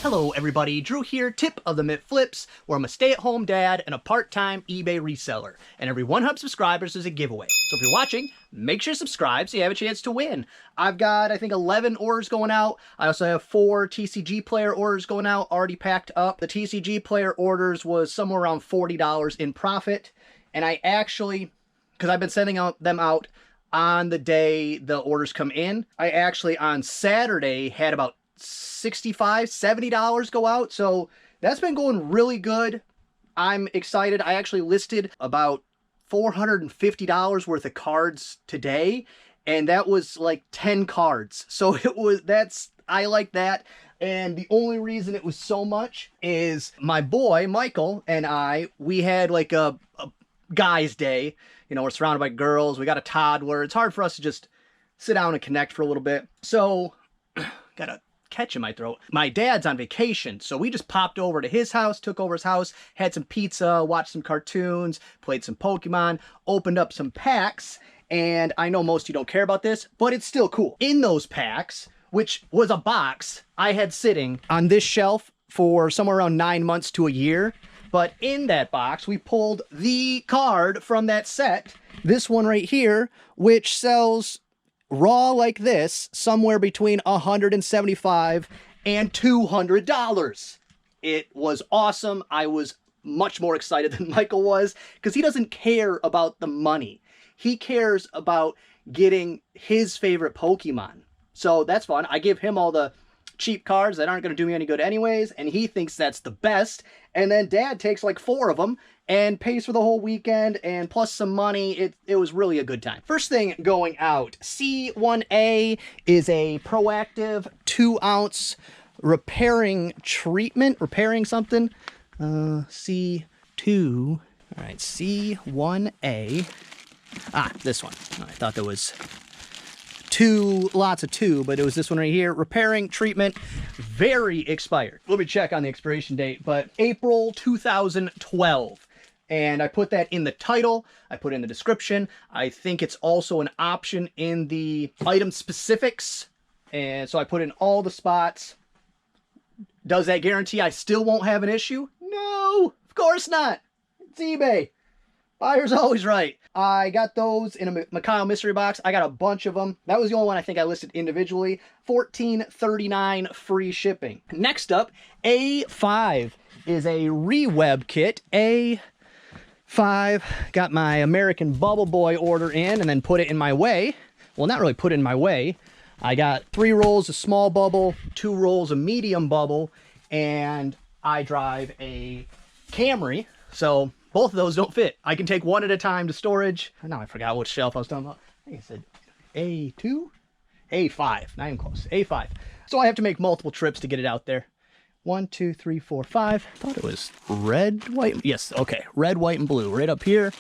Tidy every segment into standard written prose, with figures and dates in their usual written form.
Hello everybody, Drew here, tip of the Mitt Flips, where I'm a stay-at-home dad and a part-time eBay reseller. And every 100 subscribers is a giveaway. So if you're watching, make sure to subscribe so you have a chance to win. I've got, I think, 11 orders going out. I also have 4 TCG player orders going out, already packed up. The TCG player orders was somewhere around $40 in profit. And I actually, because I've been sending them out on the day the orders come in, I actually on Saturday had about $65, $70 go out. So that's been going really good. I'm excited. I actually listed about $450 worth of cards today, and that was like 10 cards. So I like that. And the only reason it was so much is my boy Michael and we had like a guy's day. You know, we're surrounded by girls, we got a toddler. It's hard for us to just sit down and connect for a little bit. So got a catch in my throat. My dad's on vacation, so we just popped over to his house, took over his house, had some pizza, watched some cartoons, played some Pokemon, opened up some packs, and I know most of you don't care about this, but it's still cool. In those packs, which was a box I had sitting on this shelf for somewhere around 9 months to a year, but in that box, we pulled the card from that set, this one right here, which sells raw like this, somewhere between $175 and $200. It was awesome. I was much more excited than Michael was because he doesn't care about the money. He cares about getting his favorite Pokemon. So that's fun. I give him all the cheap cards that aren't going to do me any good anyways, and he thinks that's the best. And then Dad takes like 4 of them and pays for the whole weekend, and plus some money. It was really a good time. First thing going out, C1A is a proactive 2-ounce repairing treatment, repairing something. C2, all right, C1A. This one. I thought there was lots of two, but it was this one right here. Repairing treatment, very expired. Let me check on the expiration date, but April 2012. And I put that in the title, I put in the description. I think it's also an option in the item specifics. And so I put in all the spots. Does that guarantee I still won't have an issue? No, of course not. It's eBay. Buyer's always right. I got those in a Mikhail mystery box. I got a bunch of them. That was the only one I think I listed individually. $14.39 free shipping. Next up, A5 is a re-web kit. A5, got my American Bubble Boy order in and then put it in my way. Well, not really put it in my way. I got 3 rolls of small bubble, 2 rolls of medium bubble, and I drive a Camry, so both of those don't fit. I can take one at a time to storage. Now I forgot which shelf I was talking about. I think I said A2? A5, not even close, A5. So I have to make multiple trips to get it out there. 1, 2, 3, 4, 5. I thought it was red, white. Yes, okay. Red, white, and blue right up here.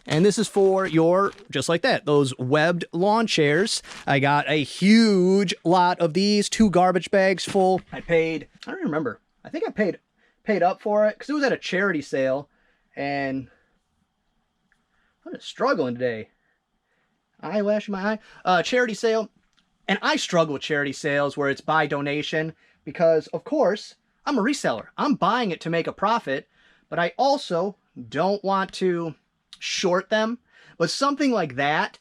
And this is for your, just like that, those webbed lawn chairs. I got a huge lot of these, 2 garbage bags full. I don't remember. I think I paid up for it because it was at a charity sale. And I'm just struggling today. Eyelash in my eye. Charity sale. And I struggle with charity sales where it's by donation because, of course, I'm a reseller. I'm buying it to make a profit, but I also don't want to short them. But something like that,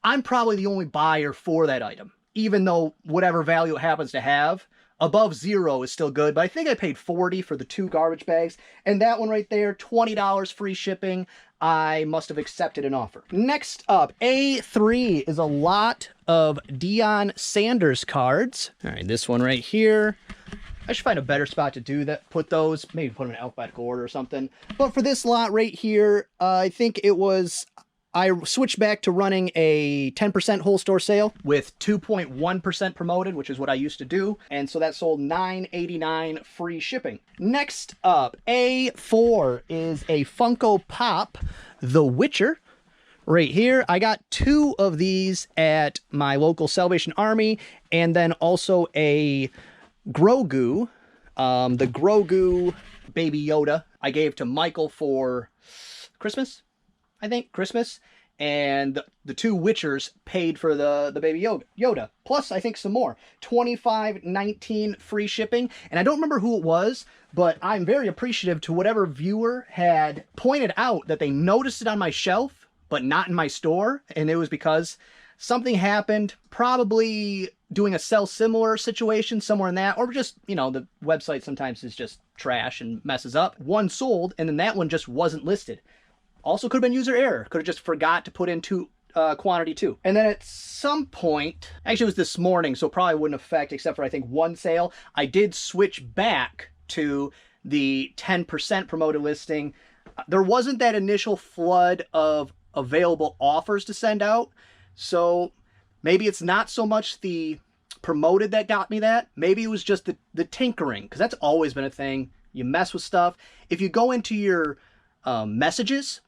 I'm probably the only buyer for that item, even though whatever value it happens to have, above 0 is still good. But I think I paid $40 for the 2 garbage bags. And that one right there, $20 free shipping. I must have accepted an offer. Next up, A3 is a lot of Deion Sanders cards. All right, this one right here. I should find a better spot to do that. Put those, maybe put them in alphabetical order or something. But for this lot right here, I think it was, I switched back to running a 10% whole store sale with 2.1% promoted, which is what I used to do. And so that sold $9.89 free shipping. Next up, A4 is a Funko Pop, The Witcher. Right here, I got 2 of these at my local Salvation Army, and then also a Grogu, the Grogu Baby Yoda I gave to Michael for Christmas, I think, Christmas. and the two Witchers paid for the baby Yoda. Plus, I think some more. $25.19 free shipping. And I don't remember who it was, but I'm very appreciative to whatever viewer had pointed out that they noticed it on my shelf, but not in my store. And it was because something happened, probably doing a sell similar situation somewhere in that, or just, you know, the website sometimes is just trash and messes up. One sold, and then that one just wasn't listed. Also could have been user error. Could have just forgot to put in quantity 2. And then at some point, actually it was this morning, so probably wouldn't affect except for I think one sale, I did switch back to the 10% promoted listing. There wasn't that initial flood of available offers to send out. So maybe it's not so much the promoted that got me that. Maybe it was just the tinkering, because that's always been a thing. You mess with stuff. If you go into your messages,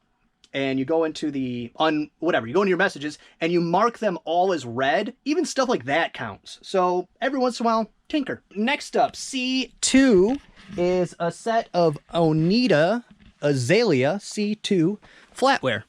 and you go into the you go into your messages and you mark them all as red, even stuff like that counts. So every once in a while, tinker. Next up, C2 is a set of Oneida Azalea C2 flatware.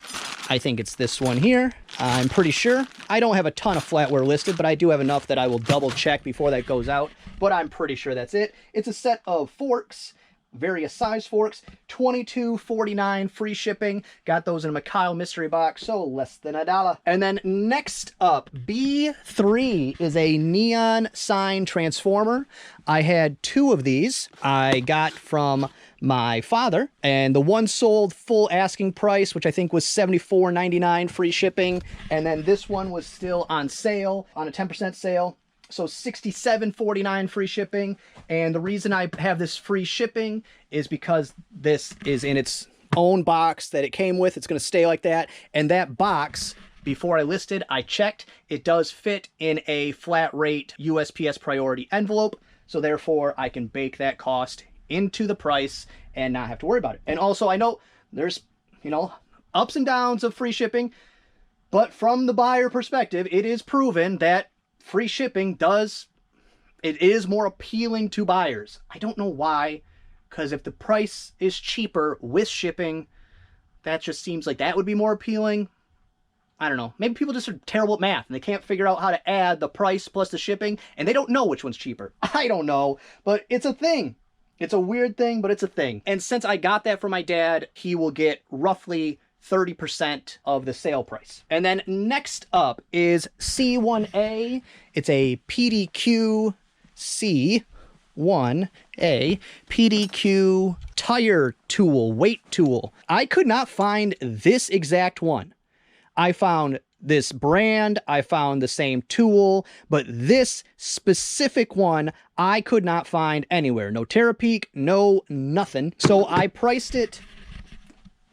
I think it's this one here. I'm pretty sure. I don't have a ton of flatware listed, but I do have enough that I will double check before that goes out. But I'm pretty sure that's it. It's a set of forks, various size forks, $22.49 free shipping. Got those in a Mikhail mystery box, so less than $1. And then next up, B3 is a neon sign transformer. I had 2 of these. I got from my father, and the one sold full asking price, which I think was $74.99 free shipping. And then this one was still on sale, on a 10% sale. So $67.49 free shipping. And the reason I have this free shipping is because this is in its own box that it came with. It's going to stay like that. And that box, before I listed, I checked. It does fit in a flat rate USPS priority envelope. So therefore, I can bake that cost into the price and not have to worry about it. And also, I know there's, you know, ups and downs of free shipping. But from the buyer perspective, it is proven that free shipping is more appealing to buyers. I don't know why, because if the price is cheaper with shipping, that just seems like that would be more appealing. I don't know. Maybe people just are terrible at math and they can't figure out how to add the price plus the shipping, and they don't know which one's cheaper. I don't know, but it's a thing. It's a weird thing, but it's a thing. And since I got that from my dad, he will get roughly 30% of the sale price. And then next up is C1A. It's a PDQ C1A PDQ tire tool, weight tool. I could not find this exact one. I found this brand, I found the same tool, but this specific one I could not find anywhere. No Terapeak, no nothing. So I priced it,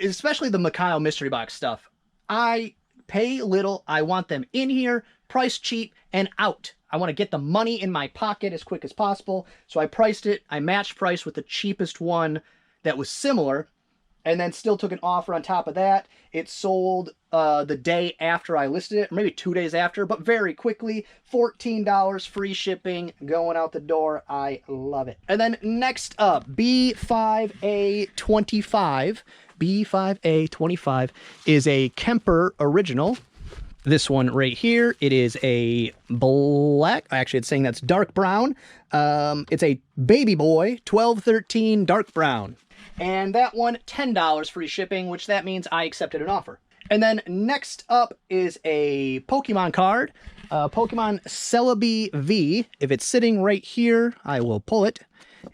especially the Mikhail mystery box stuff. I pay little. I want them in here, price cheap, and out. I want to get the money in my pocket as quick as possible. So I priced it. I matched price with the cheapest one that was similar, and then still took an offer on top of that. It sold the day after I listed it, or maybe 2 days after, but very quickly. $14 free shipping going out the door. I love it. And then next up, B5A25. B5A25 is a Kemper original. This one right here, it is a black, actually it's saying that's dark brown. It's a baby boy, 1213 dark brown. And that one, $10 free shipping, which that means I accepted an offer. And then next up is a Pokemon card, Pokemon Celebi V. If it's sitting right here, I will pull it.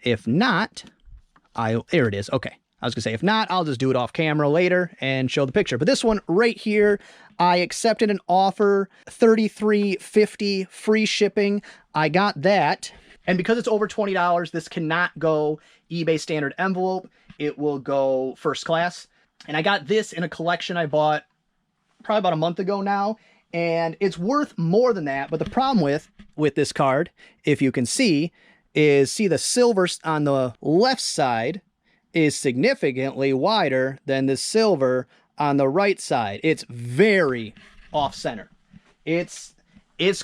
If not, there it is, okay. I was gonna say, if not, I'll just do it off camera later and show the picture. But this one right here, I accepted an offer, $33.50 free shipping. I got that. And because it's over $20, this cannot go eBay standard envelope. It will go first class. And I got this in a collection I bought probably about a month ago now. And it's worth more than that. But the problem with this card, if you can see the silver on the left side is significantly wider than the silver on the right side. It's very off-center. It's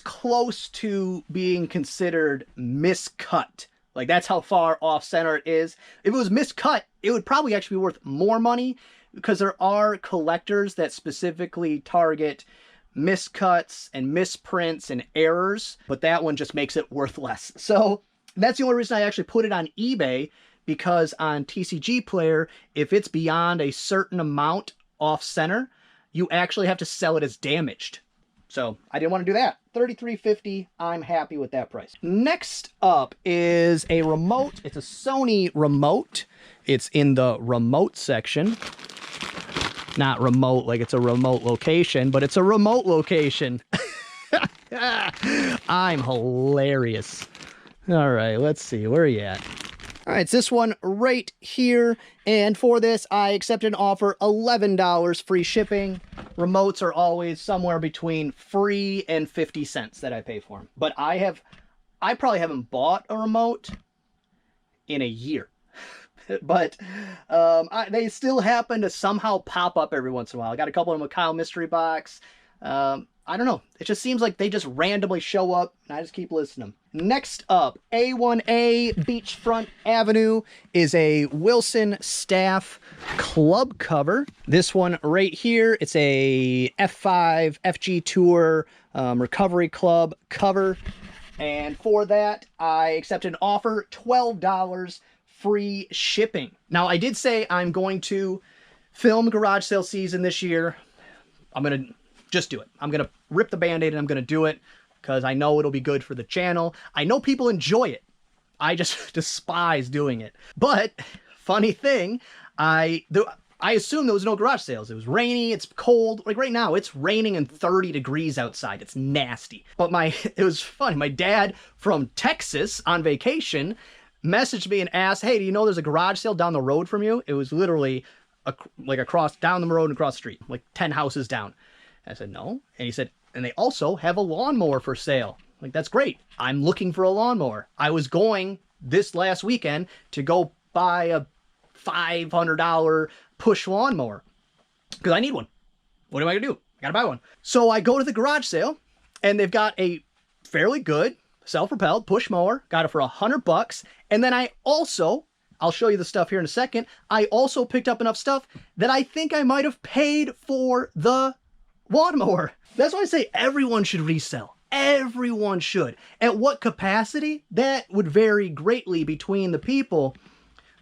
close to being considered miscut. Like, that's how far off-center it is. If it was miscut, it would probably actually be worth more money. because there are collectors that specifically target miscuts and misprints and errors, but that one just makes it worth less. So that's the only reason I actually put it on eBay, because on TCG Player, if it's beyond a certain amount off center, you actually have to sell it as damaged. So I didn't want to do that. $33.50, I'm happy with that price. Next up is a remote. It's a Sony remote. It's in the remote section. Not remote like it's a remote location, but it's a remote location. I'm hilarious. All right, let's see, where are you at? All right, it's this one right here. And for this, I accepted an offer, $11 free shipping. Remotes are always somewhere between free and 50 cents that I pay for them. But I probably haven't bought a remote in a year. But they still happen to somehow pop up every once in a while. I got a couple in a Kyle mystery box. I don't know. It just seems like they just randomly show up, and I just keep listening. Next up, A1A Beachfront Avenue is a Wilson Staff club cover. This one right here, it's a F5 FG Tour Recovery Club cover. And for that, I accepted an offer, $12 free shipping. Now, I did say I'm going to film garage sale season this year. I'm going to just do it. I'm going to rip the Band-Aid and I'm going to do it because I know it'll be good for the channel. I know people enjoy it. I just despise doing it. But funny thing, I assumed there was no garage sales. It was rainy, it's cold. Like right now, it's raining and 30 degrees outside. It's nasty. But it was funny. My dad from Texas on vacation messaged me and asked, hey, do you know there's a garage sale down the road from you? It was literally like across, down the road and across the street, like 10 houses down. I said, no. And he said, and they also have a lawnmower for sale. Like, that's great. I'm looking for a lawnmower. I was going this last weekend to go buy a $500 push lawnmower because I need one. What am I going to do? I got to buy one. So I go to the garage sale and they've got a fairly good self-propelled push mower. Got it for $100. And then I'll show you the stuff here in a second. I also picked up enough stuff that I think I might have paid for the lawnmower. That's why I say everyone should resell. Everyone should. At what capacity? That would vary greatly between the people.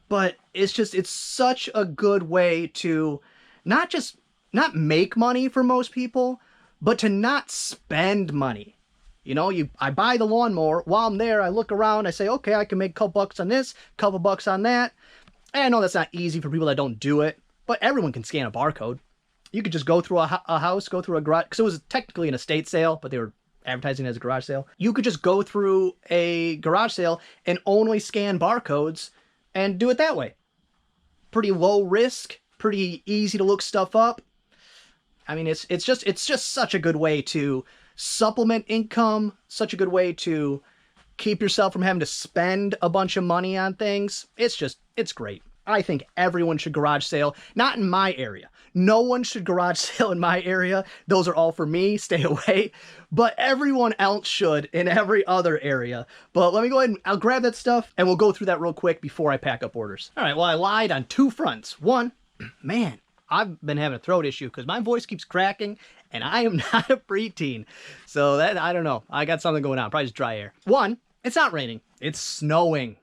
But it's such a good way to not make money for most people, but to not spend money. You know, I buy the lawnmower. While I'm there, I look around. I say, okay, I can make a couple bucks on this, couple bucks on that. And I know that's not easy for people that don't do it, but everyone can scan a barcode. You could just go through a house, go through a garage, because it was technically an estate sale, but they were advertising it as a garage sale. You could just go through a garage sale and only scan barcodes and do it that way. Pretty low risk, pretty easy to look stuff up. I mean, it's just such a good way to supplement income, such a good way to keep yourself from having to spend a bunch of money on things. It's great. I think everyone should garage sale. Not in my area. No one should garage sale in my area. Those are all for me. Stay away. But everyone else should in every other area. But let me go ahead and I'll grab that stuff and we'll go through that real quick before I pack up orders. All right, well, I lied on two fronts. One, man, I've been having a throat issue because my voice keeps cracking and I am not a preteen. So that, I don't know. I got something going on. Probably just dry air. One, it's not raining. It's snowing.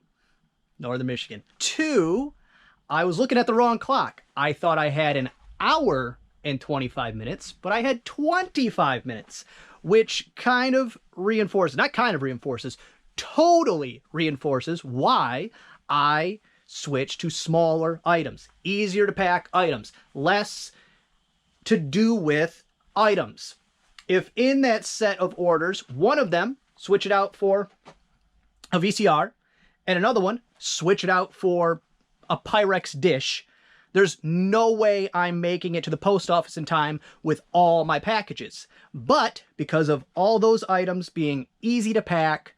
Northern Michigan. Two, I was looking at the wrong clock. I thought I had an hour and 25 minutes, but I had 25 minutes, which kind of reinforces, not kind of reinforces, totally reinforces why I switched to smaller items, easier to pack items, less to do with items. If in that set of orders, one of them, switch it out for a VCR, and another one, switch it out for a Pyrex dish, there's no way I'm making it to the post office in time with all my packages. But because of all those items being easy to pack,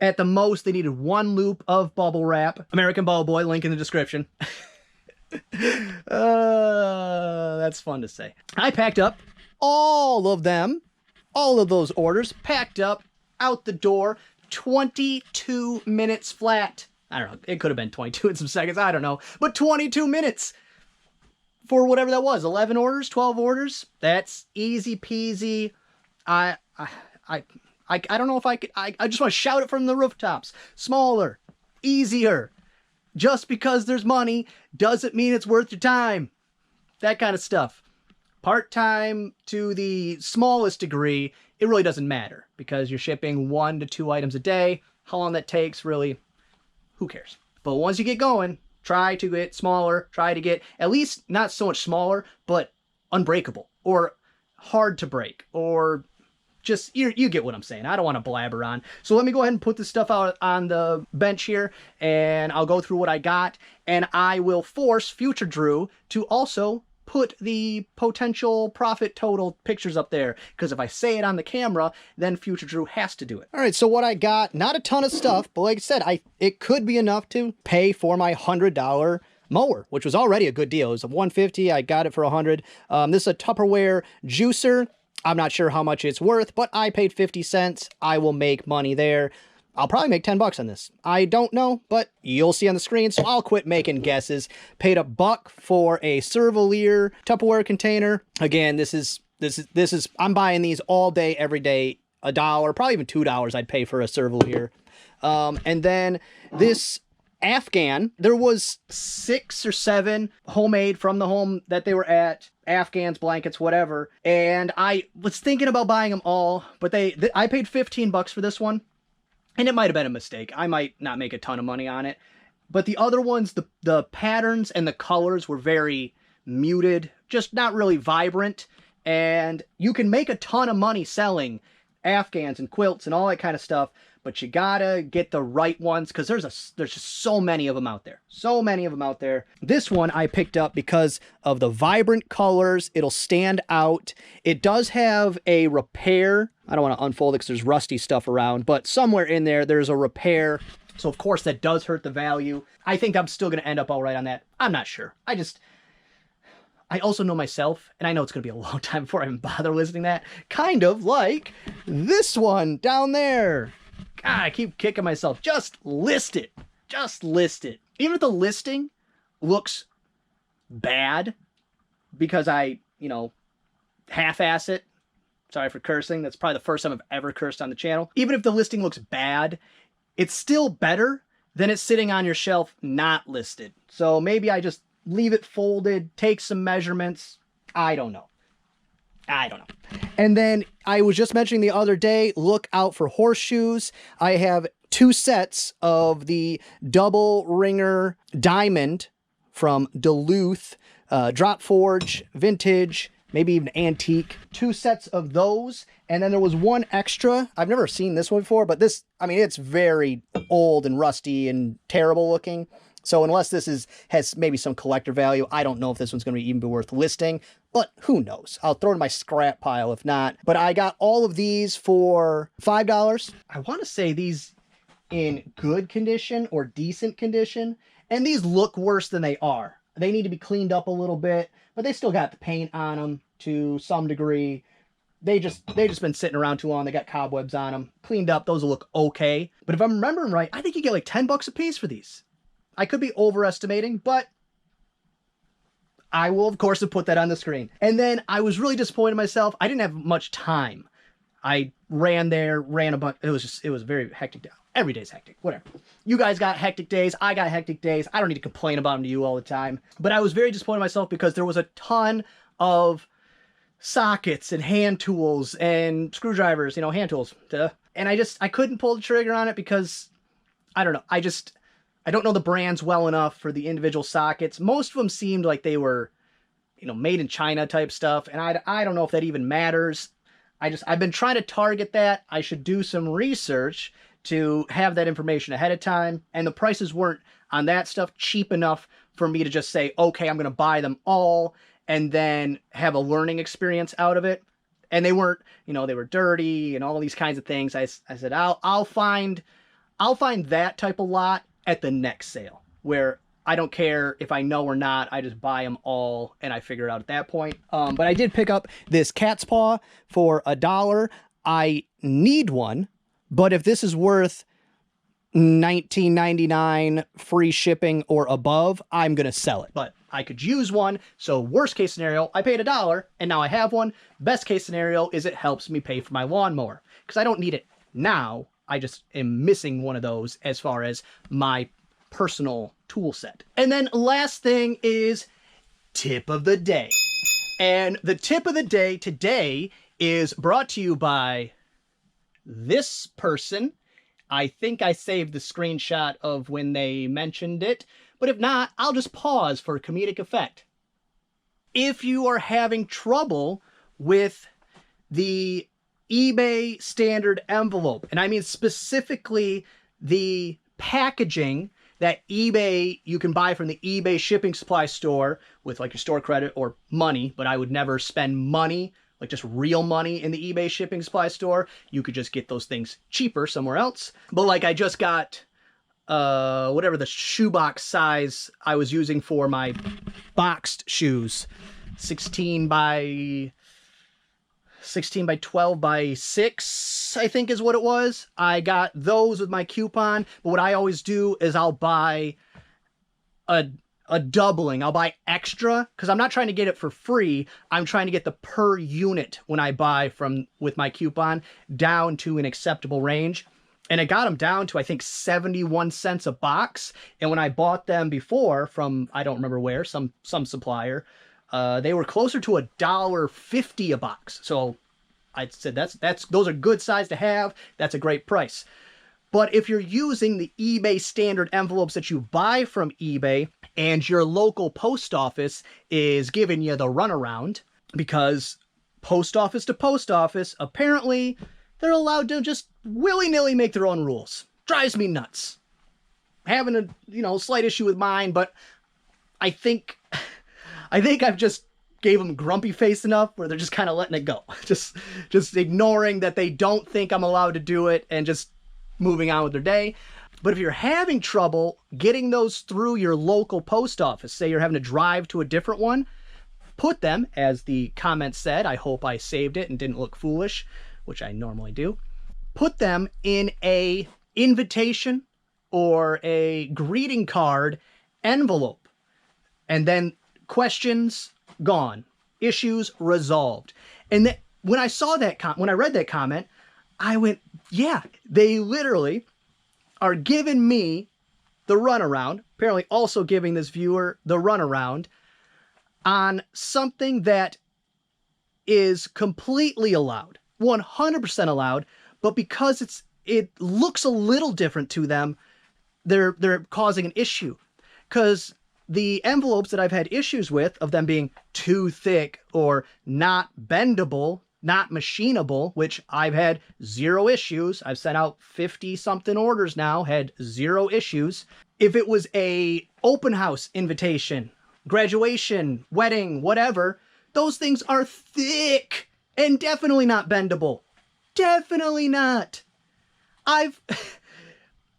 at the most they needed one loop of bubble wrap. American Bubble Boy, link in the description. That's fun to say. I packed up all of them, all of those orders, packed up, out the door, 22 minutes flat. I don't know, it could have been 22 and some seconds, I don't know, but 22 minutes. for whatever that was, 11 orders, 12 orders. That's easy peasy. I don't know if I could, I just want to shout it from the rooftops. Smaller, easier. Just because there's money doesn't mean it's worth your time. That kind of stuff. Part-time to the smallest degree, it really doesn't matter because you're shipping 1 to 2 items a day. How long that takes, really, who cares? But once you get going, try to get smaller, try to get at least not so much smaller, but unbreakable or hard to break, or just, you get what I'm saying. I don't want to blabber on. So let me go ahead and put this stuff out on the bench here, and I'll go through what I got, and I will force Future Drew to also put the potential profit total pictures up there, because if I say it on the camera, then Future Drew has to do it. All right, so what I got, not a ton of stuff, but like I said, it could be enough to pay for my $100 mower, which was already a good deal. It was a $150. I got it for $100. This is a Tupperware juicer. I'm not sure how much it's worth, but I paid 50 cents. I will make money there. I'll probably make 10 bucks on this. I don't know, but you'll see on the screen, so I'll quit making guesses. Paid $1 for a Cervalier Tupperware container. Again, this is I'm buying these all day, every day. $1, probably even $2 I'd pay for a Cervalier. And then this Afghan, there was 6 or 7 homemade from the home that they were at, Afghans, blankets, whatever, and I was thinking about buying them all, but I paid 15 bucks for this one, and it might have been a mistake. I might not make a ton of money on it, but the other ones, the patterns and the colors were very muted, just not really vibrant, and you can make a ton of money selling Afghans and quilts and all that kind of stuff, but you gotta get the right ones, because there's just so many of them out there. So many of them out there. This one I picked up because of the vibrant colors. It'll stand out. It does have a repair. I don't want to unfold it because there's rusty stuff around, but somewhere in there's a repair. So of course that does hurt the value. I think I'm still gonna end up all right on that. I'm not sure. I also know myself, and I know it's going to be a long time before I even bother listing that. Kind of like this one down there. God, I keep kicking myself. Just list it. Just list it. Even if the listing looks bad because I, half-ass it. Sorry for cursing. That's probably the first time I've ever cursed on the channel. Even if the listing looks bad, it's still better than it's sitting on your shelf not listed. So maybe I just leave it folded, take some measurements. I don't know. And then I was just mentioning the other day, look out for horseshoes. I have 2 sets of the double ringer diamond from Duluth, drop forge, vintage, maybe even antique. 2 sets of those. And then there was one extra. I've never seen this one before, but it's very old and rusty and terrible looking. So unless this has maybe some collector value, I don't know if this one's going to even be worth listing, but who knows? I'll throw it in my scrap pile if not. But I got all of these for $5. I want to say these in good condition or decent condition, and these look worse than they are. They need to be cleaned up a little bit, but they still got the paint on them to some degree. They just been sitting around too long. They got cobwebs on them. Cleaned up, those will look okay. But if I'm remembering right, I think you get like 10 bucks a piece for these. I could be overestimating, but I will, of course, have put that on the screen. And then I was really disappointed in myself. I didn't have much time. I ran a bunch. It was a very hectic day. Every day's hectic, whatever. You guys got hectic days. I got hectic days. I don't need to complain about them to you all the time. But I was very disappointed in myself because there was a ton of sockets and hand tools and screwdrivers, hand tools. Duh. And I couldn't pull the trigger on it because, I don't know. I don't know the brands well enough for the individual sockets. Most of them seemed like they were, made in China type stuff. And I don't know if that even matters. I've been trying to target that. I should do some research to have that information ahead of time. And the prices weren't on that stuff cheap enough for me to just say, okay, I'm going to buy them all and then have a learning experience out of it. And they weren't, they were dirty and all these kinds of things. I said, I'll find that type of lot at the next sale where I don't care if I know or not. I just buy them all and I figure it out at that point. But I did pick up this cat's paw for $1. I need one, but if this is worth $19.99 free shipping or above, I'm going to sell it. But I could use one. So worst case scenario, I paid $1 and now I have one. Best case scenario is it helps me pay for my lawnmower because I don't need it now. I just am missing one of those as far as my personal tool set. And then last thing is tip of the day. And the tip of the day today is brought to you by this person. I think I saved the screenshot of when they mentioned it, but if not, I'll just pause for comedic effect. If you are having trouble with the eBay standard envelope, and I mean specifically the packaging that eBay, you can buy from the eBay shipping supply store with like your store credit or money, but I would never spend money, like just real money in the eBay shipping supply store. You could just get those things cheaper somewhere else. But like I just got whatever the shoebox size I was using for my boxed shoes, 16 by 12 by 6, I think is what it was. I got those with my coupon, but what I always do is I'll buy a doubling. I'll buy extra because I'm not trying to get it for free. I'm trying to get the per unit when I buy with my coupon down to an acceptable range. And I got them down to, I think, 71 cents a box. And when I bought them before from, I don't remember where, some supplier, they were closer to $1.50 a box. So I said, those are good size to have. That's a great price. But if you're using the eBay standard envelopes that you buy from eBay and your local post office is giving you the runaround, because post office to post office, apparently they're allowed to just willy-nilly make their own rules. Drives me nuts. Having a, slight issue with mine, but I think I've just gave them grumpy face enough where they're just kind of letting it go. Just ignoring that they don't think I'm allowed to do it and just moving on with their day. But if you're having trouble getting those through your local post office, say you're having to drive to a different one, put them, as the comment said, I hope I saved it and didn't look foolish, which I normally do, put them in a invitation or a greeting card envelope. And then questions gone, issues resolved. And when I saw that, when I read that comment, I went, yeah, they literally are giving me the runaround, apparently also giving this viewer the runaround on something that is completely allowed, 100% allowed, but because it looks a little different to them, they're causing an issue. Because the envelopes that I've had issues with, of them being too thick or not bendable, not machinable, which I've had 0 issues. I've sent out 50-something orders now, had 0 issues. If it was a open house invitation, graduation, wedding, whatever, those things are thick and definitely not bendable. Definitely not.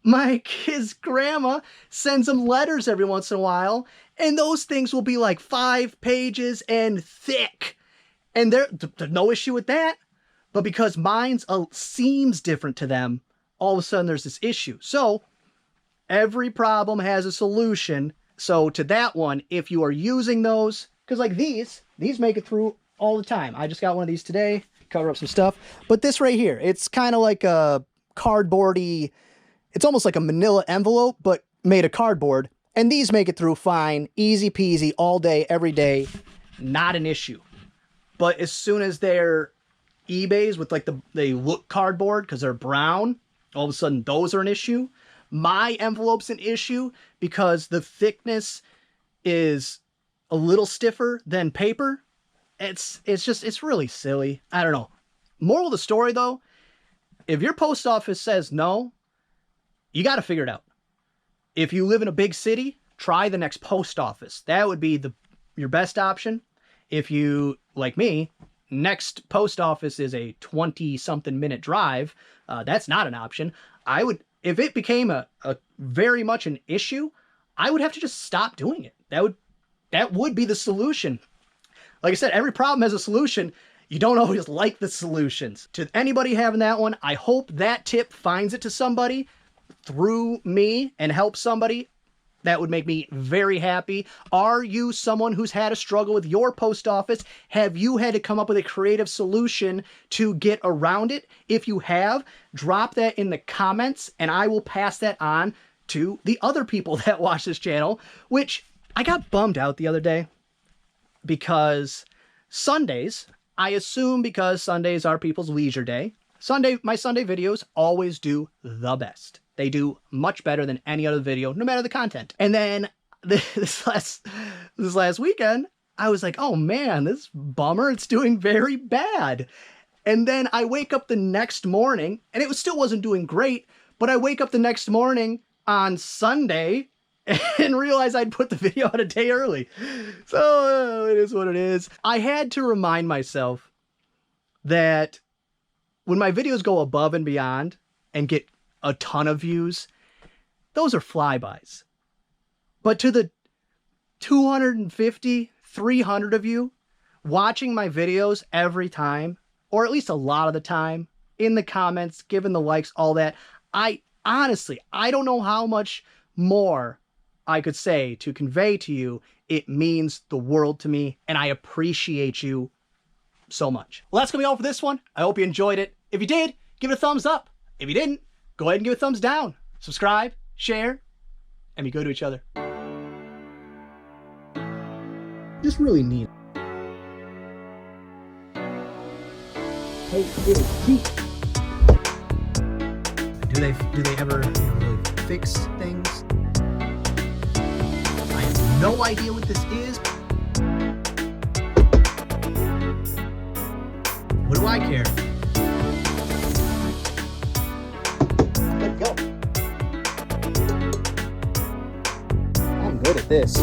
My kid's grandma sends them letters every once in a while, and those things will be like 5 pages and thick. And there's no issue with that. But because mine's seems different to them, all of a sudden there's this issue. So every problem has a solution. So to that one, if you are using those, because like these make it through all the time. I just got one of these today, cover up some stuff. But this right here, it's kind of like a cardboardy, it's almost like a manila envelope, but made of cardboard. And these make it through fine, easy peasy, all day, every day, not an issue. But as soon as they're eBays with like they look cardboard because they're brown, all of a sudden those are an issue. My envelope's an issue because the thickness is a little stiffer than paper. It's really silly. I don't know. Moral of the story though, if your post office says no, you got to figure it out. If you live in a big city, try the next post office. That would be your best option. If you, like me, next post office is a 20-something minute drive, that's not an option. If it became a very much an issue, I would have to just stop doing it. That would be the solution. Like I said, every problem has a solution. You don't always like the solutions. To anybody having that one, I hope that tip finds it to somebody through me and helps somebody. That would make me very happy. Are you someone who's had a struggle with your post office? Have you had to come up with a creative solution to get around it? If you have, drop that in the comments and I will pass that on to the other people that watch this channel, which I got bummed out the other day because Sundays, I assume because Sundays are people's leisure day, my Sunday videos always do the best. They do much better than any other video, no matter the content. And then this last weekend, I was like, oh man, this bummer, it's doing very bad. And then I wake up the next morning, and it still wasn't doing great, but I wake up the next morning on Sunday and realize I'd put the video out a day early. So it is what it is. I had to remind myself that when my videos go above and beyond and get a ton of views, those are flybys. But to the 250, 300 of you watching my videos every time, or at least a lot of the time, in the comments, giving the likes, all that, I honestly don't know how much more I could say to convey to you. It means the world to me, and I appreciate you so much. Well, that's gonna be all for this one. I hope you enjoyed it. If you did, give it a thumbs up. If you didn't, go ahead and give it a thumbs down. Subscribe, share, and be good to each other. Just really neat. Hey, Pete. Do they ever really fix things? I have no idea what this is. What do I care? Let go. I'm good at this.